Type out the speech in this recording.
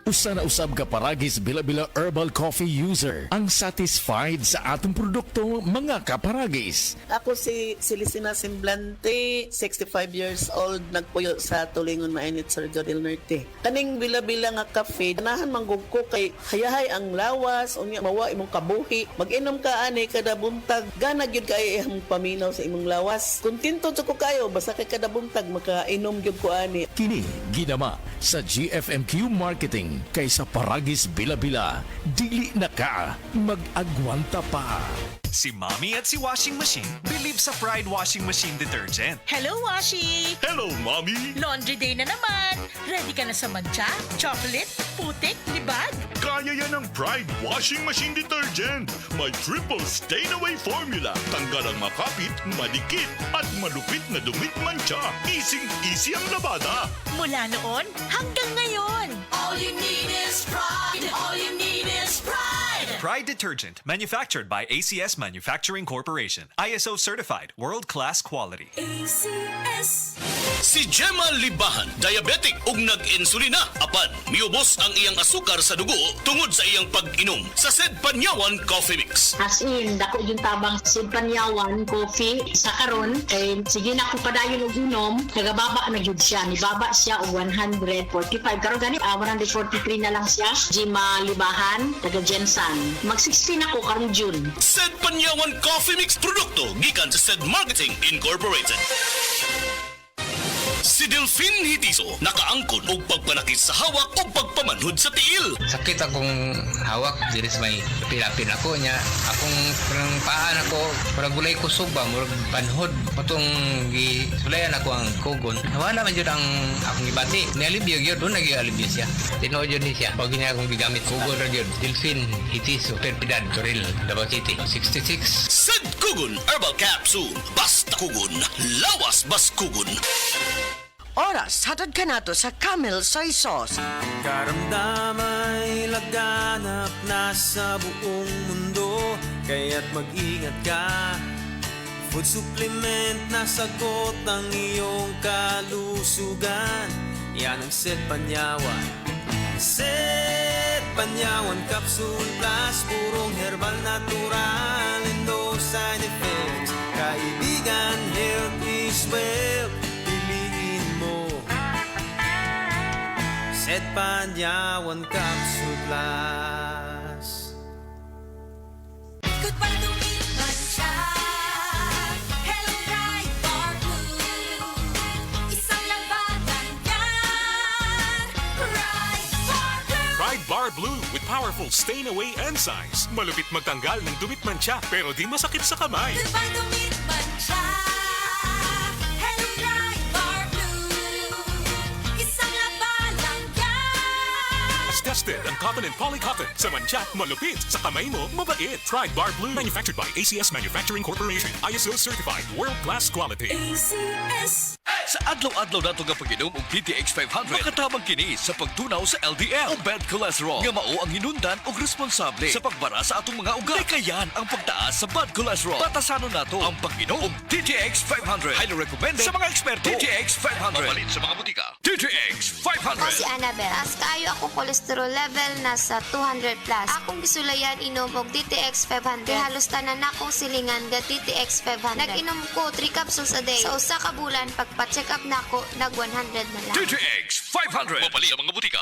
Usa na usab ka paragis bila-bila herbal coffee user ang satisfied sa atong produkto mga kaparagis. Ako si Silicina Semblante, 65 years old, nagpuyo sa Tulingon Mainit, Surigao del Norte. Kaning bila-bila nga kafe, ganahan manggug ko kay hayahay ang lawas, unya mawa imong kabuhi. Mag-inom ka ani kada buntag, gana gyud kay imong paminaw sa imong lawas. Kontento jud ko kayo basta kay kada buntag makainom gyud ko ani. Kini ginama sa GFMQ Marketing kaysa paragis bila-bila, dili na ka mag-agwanta pa. Si Mommy at si Washing Machine believe sa Pride Washing Machine Detergent. Hello, Washi! Hello, Mommy! Laundry day na naman! Ready ka na sa mancha, chocolate, putik, libag? Kaya yan ang Pride Washing Machine Detergent. May triple stain-away formula. Tanggal ang makapit, madikit, at malupit na dumit mancha. Easy ang labada. Mula noon hanggang ngayon. All you need is pride. All you need is pride. Pride Detergent, manufactured by ACS Manufacturing Corporation. ISO certified, world-class quality. ACS. Si Gemma Libahan, diabetic ug nag-insulina. Apan, miubos ang iyang asukar sa dugo tungod sa iyang pag-inom sa Sed Panyawan Coffee Mix. As in, dako yung tabang Panyawan coffee sa karon kay sige na ko padayon og inom, nagababa na gyud siya, nibaba siya og 145 karon gani 143 na lang siya. Gemma Libahan, taga Jensan. Mag-16 ako karong June. Sed Panyawan Coffee Mix produkto gikan sa Sed Marketing Incorporated. Si Delphine Hitiso nakaangkon og pagpanakit sa hawak o pagpamanhod sa tiil. Sakit akong hawak, diri sa may pilapin ako niya. Akong parang paan ako, parang gulay kusog ba, murag panhod. Matong gisulayan ako ang kugon. Nawala man yun ang akong ibati. Nialibyo yun, doon nag-ialibyo siya. Tinood yun siya. Pag niya akong gigamit, kugon rin yun. Delphine Hitiso, Perpidad, Toril, Davao City, 66. Sed Kugon Herbal Capsule. Basta kugon, lawas bas kugon. Oras, hatod ka na to sa Camel Soy Sauce. Karamdamay laganap na sa buong mundo, kaya't mag-ingat ka. Food supplement na sagot ang iyong kalusugan. Yan ang Sed Panyawan. Sed Panyawan Capsule Plus, purong herbal natural and no side effects. Kaibigan, health is wealth. Sed Panyawan Capsule Plus. Goodbye to me, mancha. Hello, Pride Bar Blue. Isang labanan yan. Pride Bar Blue. Pride Bar Blue with powerful stain-away enzymes. Malupit magtanggal ng dumit mancha pero di masakit sa kamay. Goodbye to me, mancha. Hello, Pride Bar Blue. Isang labanan yan. As tested ang cotton and polycotton. Sa mancha, malupit. Sa kamay mo, mabait. Pride Bar Blue. Manufactured by ACS Manufacturing Corporation. ISO certified. World-class quality. ACS. Sa adlaw-adlaw nato nga pag-inom og DTX 500, makatabang kini sa pagtunaw sa LDL o bad cholesterol nga mao ang hinundan og responsable sa pagbara sa atong mga ugat. Kayan ang pagtaas sa bad cholesterol. Batasanon nato ang pag-inom og DTX 500. Highly recommended sa mga eksperto. DTX 500. Mapalit sa mga butika. DTX 500. Ako si Annabel. As kaayo ako cholesterol level nasa 200 plus. Akong gisulayan inom og DTX 500. Halos tanan akong silingan ga DTX 500. Nag-inom ko 3 capsules a day. Sa usa ka bulan pagpa-check up nako nag 100 na lang. DTX 500. Mapalit sa mga butika.